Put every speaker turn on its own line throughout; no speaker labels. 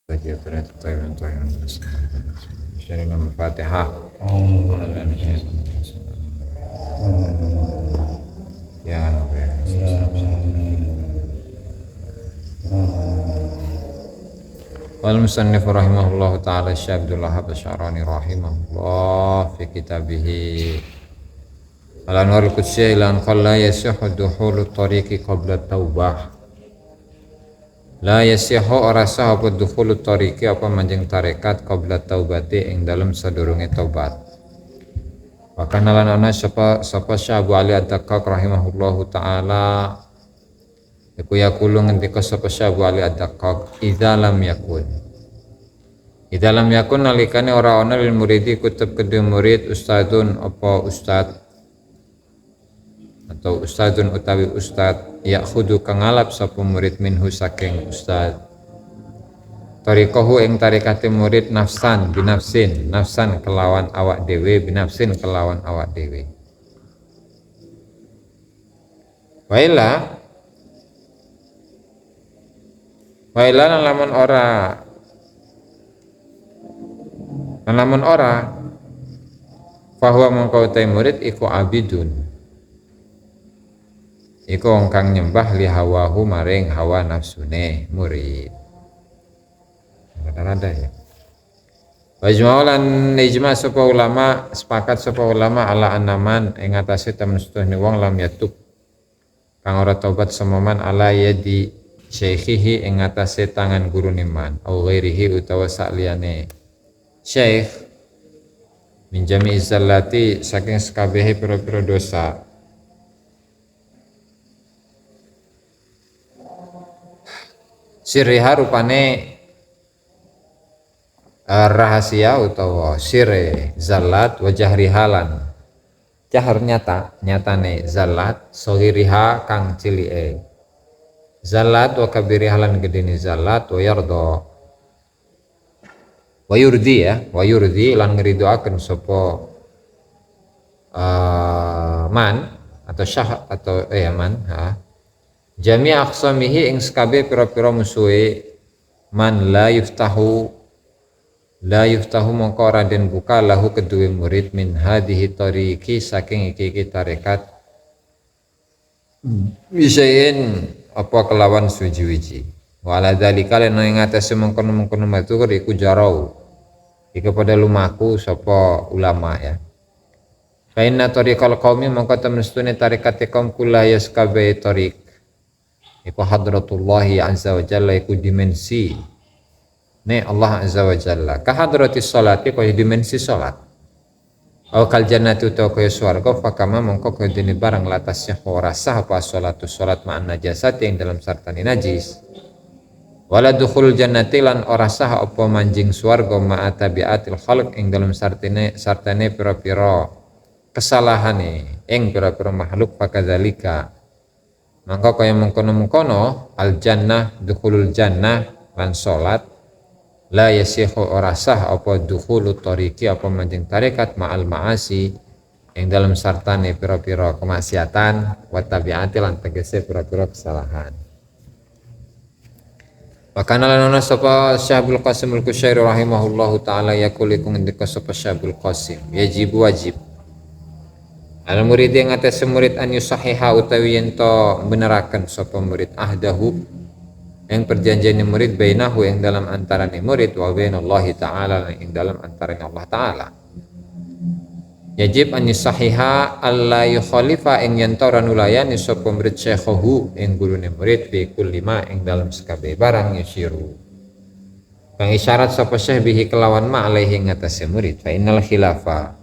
Bagi berat Thailand Syarina Al-Fatihah. Ya Wal musannif rahimahullah ta'ala Syekh Abdul Wahhab Asy-Sya'rani rahimahullah fi kitabih Al-Anwarul Qudsiyah ila an qala yasihu dukhulu tariqi qabla taubah. La yasihu ora sah apa dukhulu tariqi apa manjing tarekat qabla taubati ing dalem sadurunge taubat. Wa kana lan ana sapa Syekh Abu Ali Ad-Daqqaq rahimahullahu taala iku yaqulu ngendika sapa Syekh Abu Ali Ad-Daqqaq idza lam yakun nalikane ora ana lil muridi kutub kedue murid ustadun apa ustad atau ustadun utawi ustad yakhudu kang ngalap sapa murid minhu saking ustad tariqahu ing tarikate murid nafsan kelawan awak dhewe waila lamun ora fahuwa mongko utai murid iku abidun iku wong kang nyembah li hawahu maring hawa nafsune murid. Ada ya. Wajma'ulan ijma' sapa ulama sepakat sapa ulama ala anaman ing atase temen setuhne wong lam yatub kang ora tobat semoman ala yadi syekhihi ing atase tangan gurune man au ghairihi utawa sakliyane syekh min jami'i zallati saking sekabehe pira-pira dosa sirriha rupane rahasia utawa sire zallat wajah rihalan jahar nyatane zallat sohiriha kang cilike zallat wa kabirihalan gedene zallat wa yardo wa yurdi lan ngridoaken sapa man atau syah atau man jami' aqsamihi ing sekabe pira-pira musuhe man la yuftahu mongko ora den buka lahu kedue murid min hadhihi tariqi saking iki tarekat bisain apa kelawan suji-wiji wala dzalika lan ing atase mengkono-mengkono matur iku jarau iku pada lumaku sapa ulama ya fa inna tariqal qaumi mongko temestune tarekat kaum kula yaskabe tariq iku hadratullahi azza wa jalla iku dimensi ne Allah azza wa jalla ka hadratis sholati kaya dimensi salat au kal jannatu ta kaya swarga fakama mongko kaya dene barang latasnya ora sah apa salat ma'an najasat yang dalam sartani najis wala dukhul jannati lan ora sah apa manjing swarga ma'a tabiatil khalq ing dalam sartane pira-pira kesalahane ing pira-pira makhluk pakadzalika maka kaya mengkono-mengkono al jannah dukhulul jannah lan salat la yasihu ora sah apa dukhulu tariqi apa manjing tarekat ma'al ma'asi yang dalam sartane pira-pira kemaksiatan wa tabi'ati lan tegese pira-pira kesalahan. Wa kana lana sapa Syekh Qasim Al-Qusyari rahimahullahu taala yaqul iku ngendika sapa Syekh Qasim wajib al murid yang atas murid an yusahiha utawi yento beneraken sapa murid ahdahu yang perjanjian murid bainahu yang dalam antarane murid wa bainallahi ta'ala yang dalam antarane Allah taala yajib an yusahiha alla yukhalifa ing yento ranulayani sapa murid syekhahu ing gurune murid fi kulli ma ing dalam sekabeh barang yusyiru kang isyarat sapa syekh bihi kelawan ma alaihi ing atase murid fa innal khilafa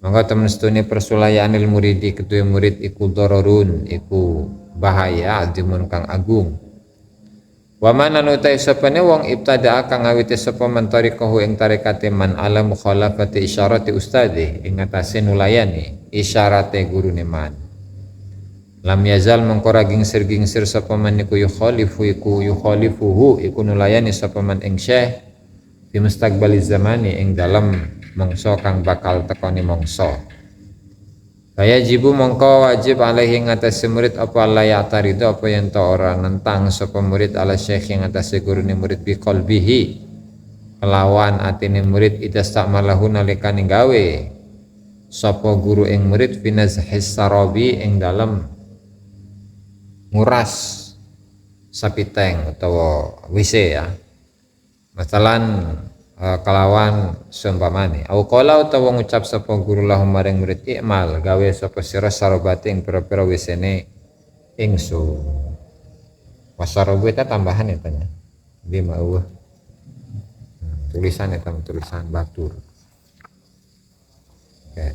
maka temen setune persulayanil muridi kedua murid iku dororun iku bahaya adimun kang agung wa man anutai sapane wong ibtada kang ngawiti sapa man tariqahu ing tarekate man ala mukhalafati isyarati ustadi ing atase nulayani isyarate gurune man lam yazal mengkora gingsir sapa man iku yukhalifuhu iku nulayani sapa man ing syekh di mustaqbali zamani ing dalam mongso kang bakal tekoni mongso Kaya jibu mongko wajib alaihi ngatas murid apa Allah ya tarido apa yang ta ora nentang sapa murid ala syekh yang atas gurune murid bi qalbihi kelawan atine murid idastamalahu nalikane gawe sapa guru ing murid finazhis sarabi ing dalem nguras sapiteng utawa WC ya. Masalan kelawan seumpamane au qala utawa ngucap sapa guru lahum maring murid ikmal gawe sapa sira sarobate ing pira-pira wisene ingsun. Wasarobu itu tambahan ya tanya di mau tulisan ya tulisan batur. Oke.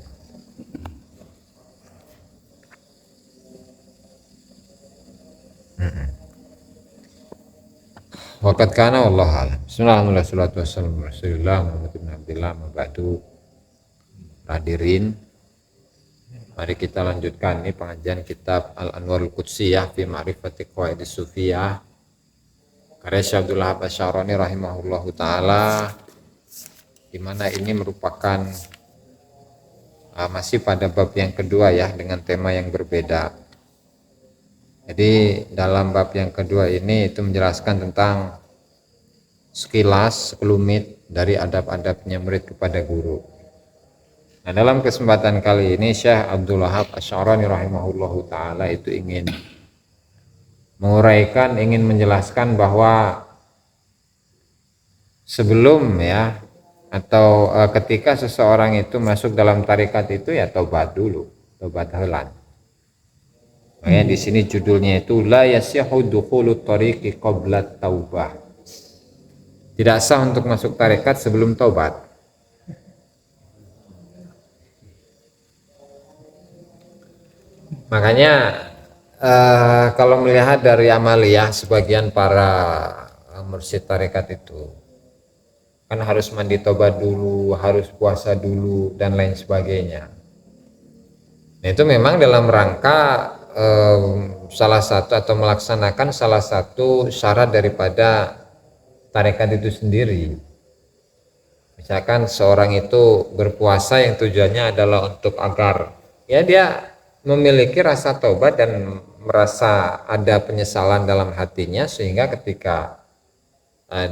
Waqat kana wallahu alam. Bismillahirrahmanirrahim. Wassalatu wassalamu ala Rasulillah Muhammad bin Abdillah mabadu. Hadirin, mari kita lanjutkan ini pengajian kitab Al-Anwarul Qudsiyah fi Ma'rifati Qawaidis Sufiyah karya Syekh Abdul Wahab Asy-Syarani rahimahullahu taala, di mana ini merupakan masih pada bab yang kedua ya, dengan tema yang berbeda. Jadi dalam bab yang kedua ini itu menjelaskan tentang sekilas sekelumit dari adab-adabnya murid kepada guru. Nah, dalam kesempatan kali ini Syekh Abdul Wahab Asy-Syarani rahimahullahu taala itu ingin menguraikan, ingin menjelaskan bahwa sebelum ya atau ketika seseorang itu masuk dalam tarekat itu ya taubat dulu, taubat heula. Makanya di sini judulnya itu la yasihu dukhulut tariqi qabla taubah. Tidak sah untuk masuk tarekat sebelum taubat. Makanya kalau melihat dari amaliyah sebagian para mursyid tarekat itu kan harus mandi taubat dulu, harus puasa dulu dan lain sebagainya. Nah, itu memang dalam rangka salah satu atau melaksanakan salah satu syarat daripada tarekat itu sendiri. Misalkan seorang itu berpuasa yang tujuannya adalah untuk agar ya dia memiliki rasa taubat dan merasa ada penyesalan dalam hatinya, sehingga ketika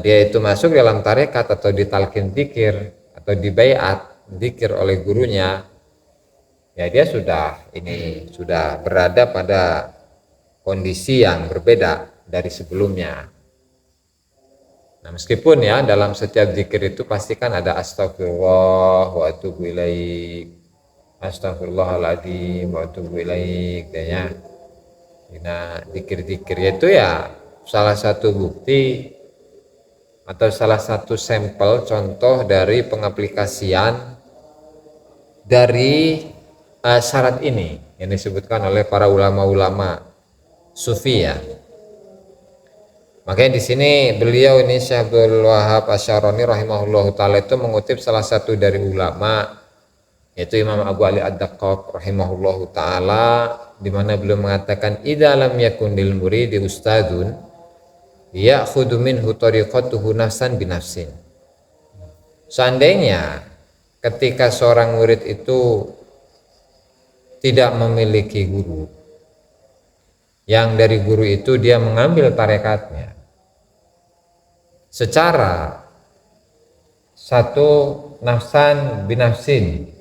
dia itu masuk dalam tarekat atau ditalkin dzikir atau dibaiat dzikir oleh gurunya, ya dia sudah berada pada kondisi yang berbeda dari sebelumnya. Nah, meskipun ya dalam setiap zikir itu pasti kan ada astagfirullah wa atubu ilaik, astagfirullahaladzim wa atubu ilaik ya. Nah, zikir-zikir itu ya salah satu bukti atau salah satu sampel contoh dari pengaplikasian dari syarat ini yang disebutkan oleh para ulama-ulama sufi ya. Makanya di sini beliau ini Syekh Abdul Wahab Asy-Syarani rahimahullahu taala itu mengutip salah satu dari ulama, yaitu Imam Abu Ali Ad-Daqqaq rahimahullahu taala, di mana beliau mengatakan idza lam yakun lil muridi ustadun ya'khudhu minhu tariqatuhu nafsan binafsin. Seandainya ketika seorang murid itu tidak memiliki guru, yang dari guru itu dia mengambil tarekatnya secara satu nafsan binafsin,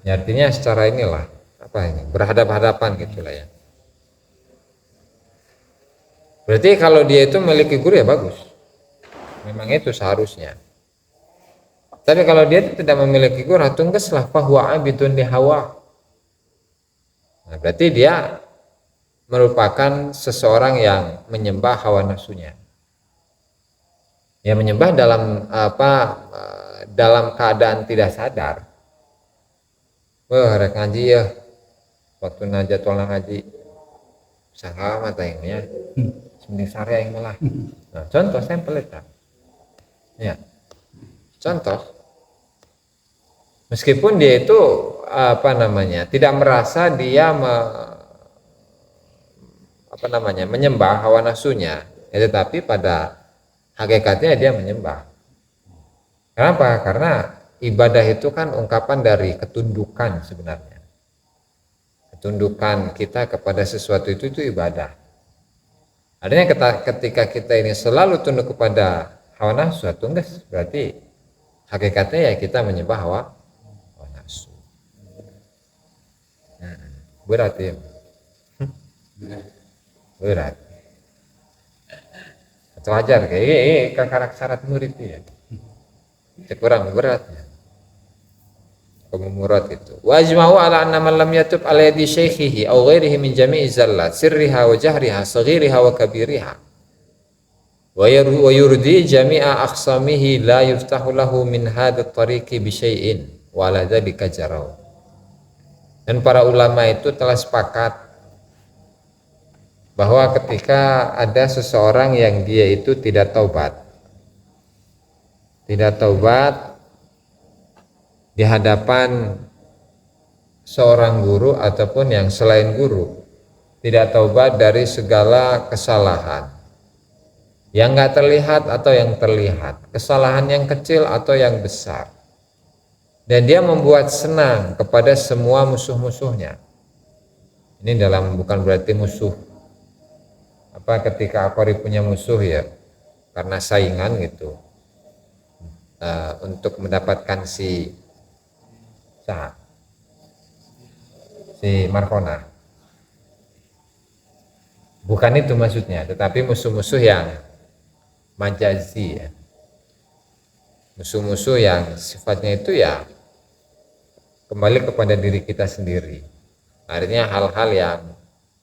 ya, artinya secara inilah apa ini berhadap-hadapan gitulah ya. Berarti kalau dia itu memiliki guru ya bagus, memang itu seharusnya. Tapi kalau dia tidak memiliki guru, tunggaslah fahuwa abidun li hawa. Nah, berarti dia merupakan seseorang yang menyembah hawa nafsunya. Ya, menyembah dalam dalam keadaan tidak sadar. Wah, rek ngaji ya. Waktu jadwal ngaji. Salah mata yang ya. Sebenarnya sare yang malah. Nah, contoh sampel itu. Ya. Contoh, meskipun dia itu tidak merasa dia menyembah hawa nafsunya, ya, tetapi pada hakikatnya dia menyembah. Kenapa? Karena ibadah itu kan ungkapan dari ketundukan sebenarnya. ketundukan kita kepada sesuatu itu ibadah. Artinya ketika kita ini selalu tunduk kepada hawa nafsu atau enggak, berarti hakikatnya ya kita menyembah hawa nafsu. Berat ya. Berat. Atau wajar kayak syarat murid ya. Kurang beratnya. Murad itu. Wa ajma'u ala anna man lam yatub ala yadi syaikhihi aw ghairihi min jami'i zallat sirriha wa jahriha saghiriha wa kabiriha wa yurdi jami'a aqsamihi la yuftahu lahu min hadha at-tariqi bi syai'in wa ala dzalika jarau. Dan para ulama itu telah sepakat bahwa ketika ada seseorang yang dia itu tidak taubat di hadapan seorang guru ataupun yang selain guru, tidak taubat dari segala kesalahan yang nggak terlihat atau yang terlihat, kesalahan yang kecil atau yang besar, dan dia membuat senang kepada semua musuh-musuhnya. Ini bukan berarti musuh ketika Aqari punya musuh ya karena saingan gitu, untuk mendapatkan si Markona, bukan itu maksudnya, tetapi musuh-musuh yang majazi ya, musuh-musuh yang sifatnya itu ya kembali kepada diri kita sendiri. Artinya hal-hal yang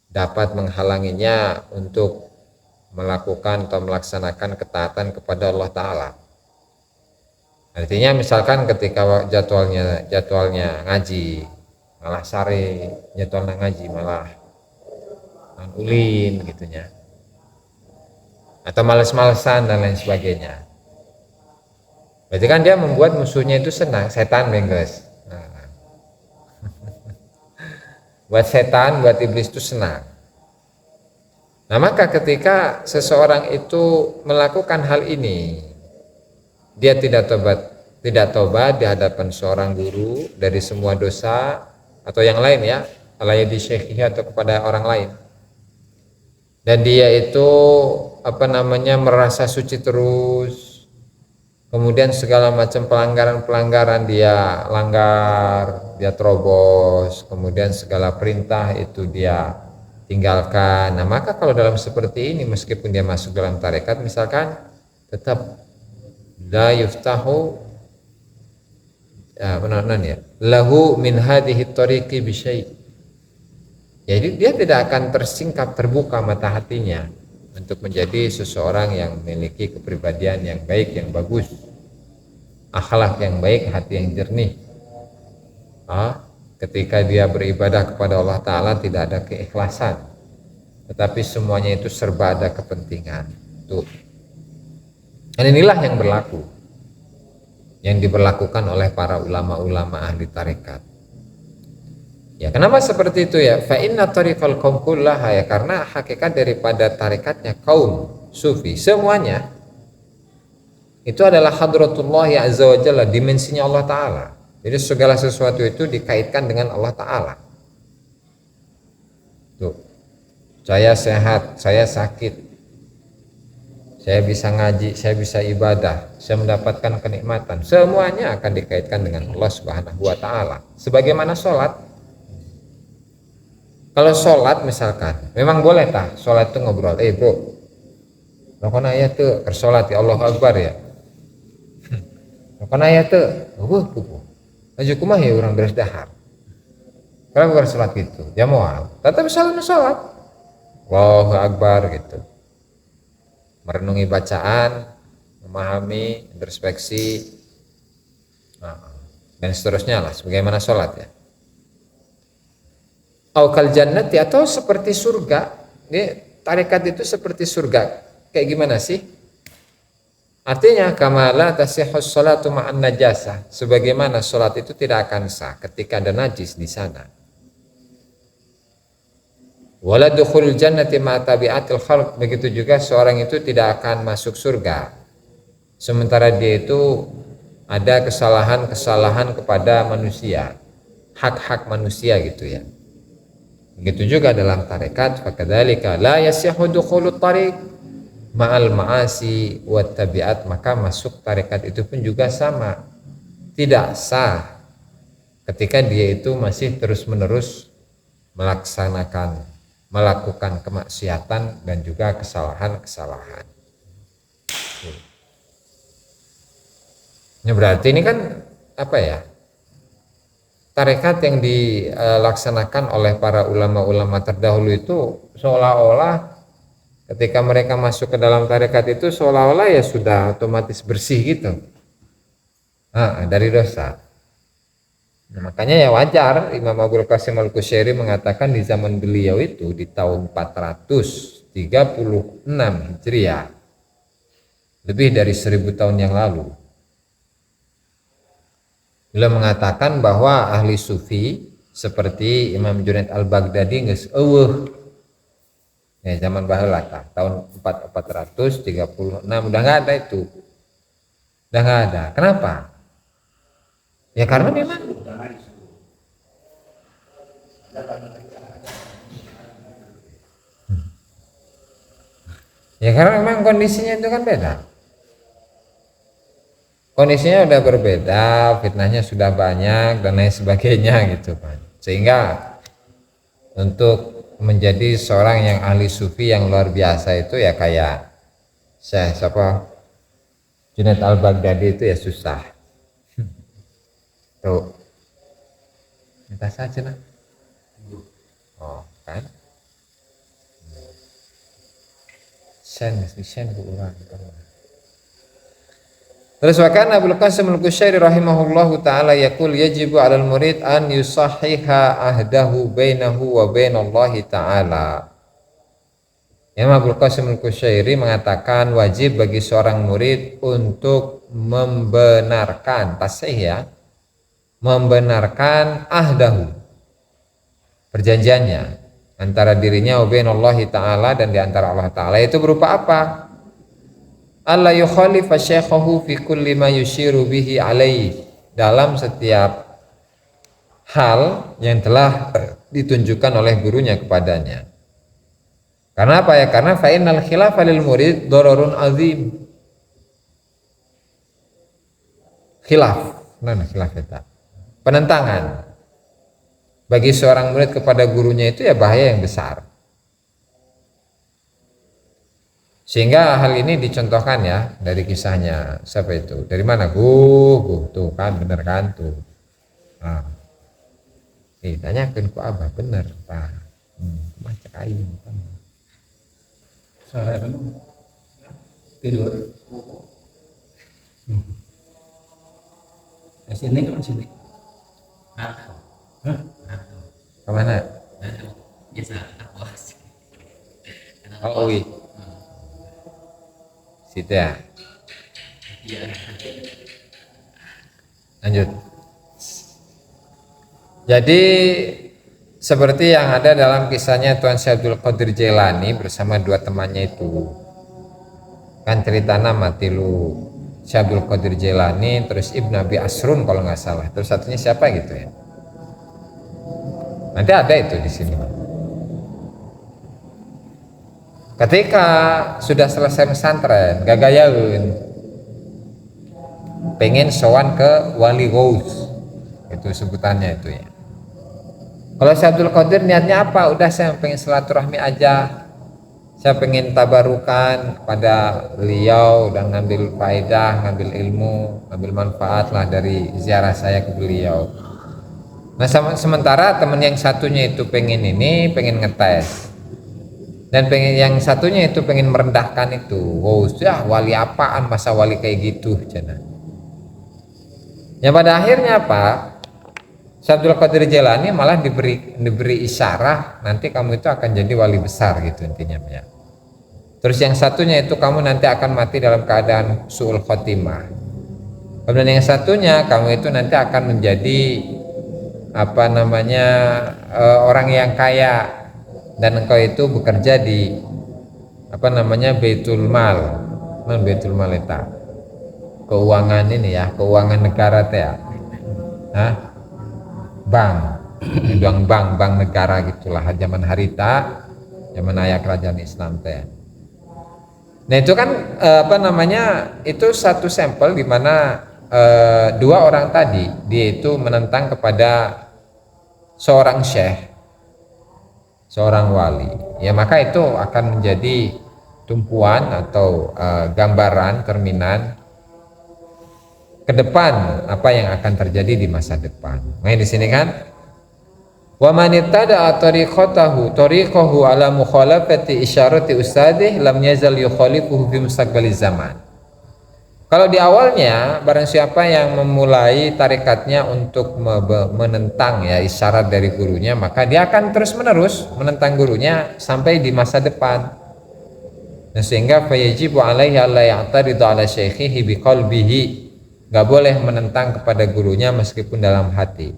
dapat menghalanginya untuk melakukan atau melaksanakan ketaatan kepada Allah Ta'ala. Artinya misalkan ketika jadwalnya ngaji malah sare, jadwalnya ngaji malah ulin gitunya, atau males-malesan dan lain sebagainya. Berarti kan dia membuat musuhnya itu senang, setan guys. Buat setan, buat iblis itu senang. Nah maka ketika seseorang itu melakukan hal ini, dia tidak tobat di hadapan seorang guru dari semua dosa atau yang lain ya, alaya di syekhi atau kepada orang lain, dan dia itu merasa suci terus, kemudian segala macam pelanggaran dia langgar, dia terobos, kemudian segala perintah itu dia tinggalkan. Nah maka kalau dalam seperti ini, meskipun dia masuk dalam tarekat misalkan, tetap la yuftahu lahu min hadhihi tariqi bi syai'. Jadi dia tidak akan tersingkap, terbuka mata hatinya untuk menjadi seseorang yang memiliki kepribadian yang baik, yang bagus, akhlak yang baik, hati yang jernih. Ketika dia beribadah kepada Allah Ta'ala tidak ada keikhlasan, tetapi semuanya itu serba ada kepentingan. Tuh. Dan inilah yang berlaku, yang diberlakukan oleh para ulama-ulama ahli tarekat. Ya, kenapa seperti itu ya? Fa inna tariqal qaum kullaha, ya karena hakikat daripada tarekatnya kaum sufi semuanya itu adalah hadratullah ya azza wa jalla, dimensinya Allah Ta'ala. Jadi segala sesuatu itu dikaitkan dengan Allah Ta'ala. Tuh. Saya sehat, saya sakit, saya bisa ngaji, saya bisa ibadah, saya mendapatkan kenikmatan, semuanya akan dikaitkan dengan Allah Subhanahu wa Ta'ala. Sebagaimana sholat. Kalau sholat misalkan, memang boleh sholat itu ngobrol, bro, lakukan ayat tuh bersolat ya Allah Akbar ya, lakukan ayat tuh, aja kumah ya orang beres dahar, kalau bukan sholat gitu, ya mau, tetap sholat Allah Akbar gitu. Merenungi bacaan, memahami, introspeksi, dan seterusnya lah, sebagaimana sholat ya. Aukal jannati, atau seperti surga. Ini tarekat itu seperti surga. Kayak gimana sih? Artinya kamala tasihhus sholatu ma'an najasah, sebagaimana sholat itu tidak akan sah ketika ada najis di sana. Wala dukhulul jannati ma tabi'atil khalq, begitu juga seorang itu tidak akan masuk surga sementara dia itu ada kesalahan-kesalahan kepada manusia, hak-hak manusia gitu ya. Begitu juga dalam tarekat, fakadzalika la yasihu dukhulut tariq ma'al ma'asi wat tabiat, maka masuk tarekat itu pun juga sama, tidak sah ketika dia itu masih terus-menerus melakukan kemaksiatan dan juga kesalahan-kesalahan. Ini berarti ini kan apa ya? Tarekat yang dilaksanakan oleh para ulama-ulama terdahulu itu seolah-olah ketika mereka masuk ke dalam tarekat itu seolah-olah ya sudah otomatis bersih gitu dari dosa. Nah, makanya ya wajar Imam Abul Qasim Al-Qusyayri mengatakan di zaman beliau itu di tahun 436 Hijriah, lebih dari 1000 tahun yang lalu, beliau mengatakan bahwa ahli sufi seperti Imam Junaid Al-Baghdadi geus eueuh ya zaman baheula tahun 436 udah nggak ada itu, udah nggak ada. Kenapa? Ya karena memang kondisinya itu kan beda. Kondisinya udah berbeda, fitnahnya sudah banyak dan lain sebagainya gitu kan. Sehingga untuk menjadi seorang yang ahli sufi yang luar biasa itu ya kayak Junaid Al-Baghdadi itu ya susah. Tuh. Minta saja nah. Oh, kan? Sen bu orang. Terus wakan Abul Qasim Al-Qusyayri rahimahullahu taala yaqul yajibu 'alal murid an yusahhiha ahdahu bainahu wa bainallahi taala. Imam Abul Qasim Al-Qusyayri mengatakan wajib bagi seorang murid untuk membenarkan tasih ya, membenarkan ahdahu, perjanjiannya antara dirinya wa bainallahi taala dan di antara Allah taala. Itu berupa apa? Allah yukhalifa syekhahu fi kulli ma yushiru bihi alaihi, dalam setiap hal yang telah ditunjukkan oleh gurunya kepadanya. Karena apa ya? Karena fa innal khilafa lil murid dararun azim. Khilaf, khilaf itu penentangan bagi seorang murid kepada gurunya itu ya bahaya yang besar. Sehingga hal ini dicontohkan ya dari kisahnya siapa itu? Dari mana? Tuh kan bener kan tuh. Nah, tanyakan ku abah bener pak. Macam kain.
Saya kan tidur. Sini kan sini.
Kemana?
Biasa
Oh, oui. Situ ya.
Iya.
Lanjut. Jadi seperti yang ada dalam kisahnya Tuan Syekh Abdul Qadir Jailani bersama dua temannya itu. Kan cerita nama tilu Syekh Abdul Qadir Jailani, terus Ibn Abi Asrun kalau nggak salah. Terus satunya siapa gitu ya. Nanti ada itu di sini. Ketika sudah selesai pesantren, gagayaun pengen sowan ke Wali Ghaus, itu sebutannya itu ya. Kalau Syekh Abdul Qadir niatnya apa? Udah saya pengen silaturahmi aja, saya pengen tabarukan pada beliau dan ngambil faedah, ngambil ilmu, ngambil manfaat lah dari ziarah saya ke beliau. Nah sementara temen yang satunya itu pengen ngetes. Dan pengen yang satunya itu pengen merendahkan itu. Wow, ya wali apaan masa wali kayak gitu, cina. Ya pada akhirnya apa? Syekh Abdul Qadir Jailani malah diberi isyarah nanti kamu itu akan jadi wali besar gitu intinya ya. Terus yang satunya itu kamu nanti akan mati dalam keadaan su'ul khotimah. Kemudian yang satunya kamu itu nanti akan menjadi orang yang kaya. Dan engkau itu bekerja di Baitul Mal, Baitul Mal itu keuangan ini ya, keuangan negara teh ya, bank. gedung bank negara gitulah zaman harita, zaman ayah kerajaan Islam teh. Nah itu kan itu satu sampel di mana dua orang tadi dia itu menentang kepada seorang syekh, seorang wali. Ya maka itu akan menjadi tumpuan atau gambaran cerminan ke depan apa yang akan terjadi di masa depan. Nah di sini kan wa man ittada'a tariqahu ala mukhalafati isyarati ustadih lam yazal yukhalifuhu fi mustaqbaliz zaman. Kalau di awalnya barang siapa yang memulai tarikatnya untuk menentang ya isyarat dari gurunya, maka dia akan terus menerus menentang gurunya sampai di masa depan. Nah, sehingga fayajibu alaihi alla ya'taridu ala syaikhihi biqalbihi, nggak boleh menentang kepada gurunya meskipun dalam hati.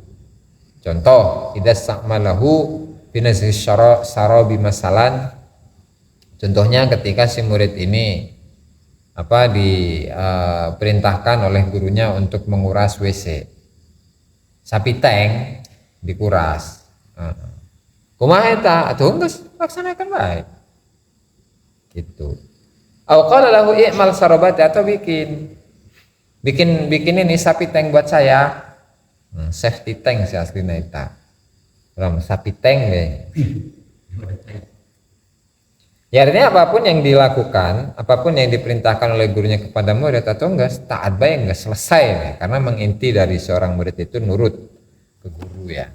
Contoh, idza sa'malahu binazhi sarabi masalan. Contohnya ketika si murid ini diperintahkan oleh gurunya untuk menguras WC. Sapi tank dikuras. Kumaha eta? Atuh geus laksanakan bae. Gitu. Au qala lahu i'mal sarabati, atau bikin ini sapi tank buat saya. Safety tank sih aslinya eta. Ram sapi tank deh. Ya artinya apapun yang dilakukan, apapun yang diperintahkan oleh gurunya kepada murid atau enggak taat baik enggak selesai ya, karena menginti dari seorang murid itu nurut ke guru ya.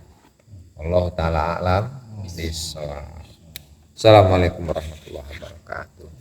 Allah taala alam bisawab. Assalamualaikum warahmatullahi wabarakatuh.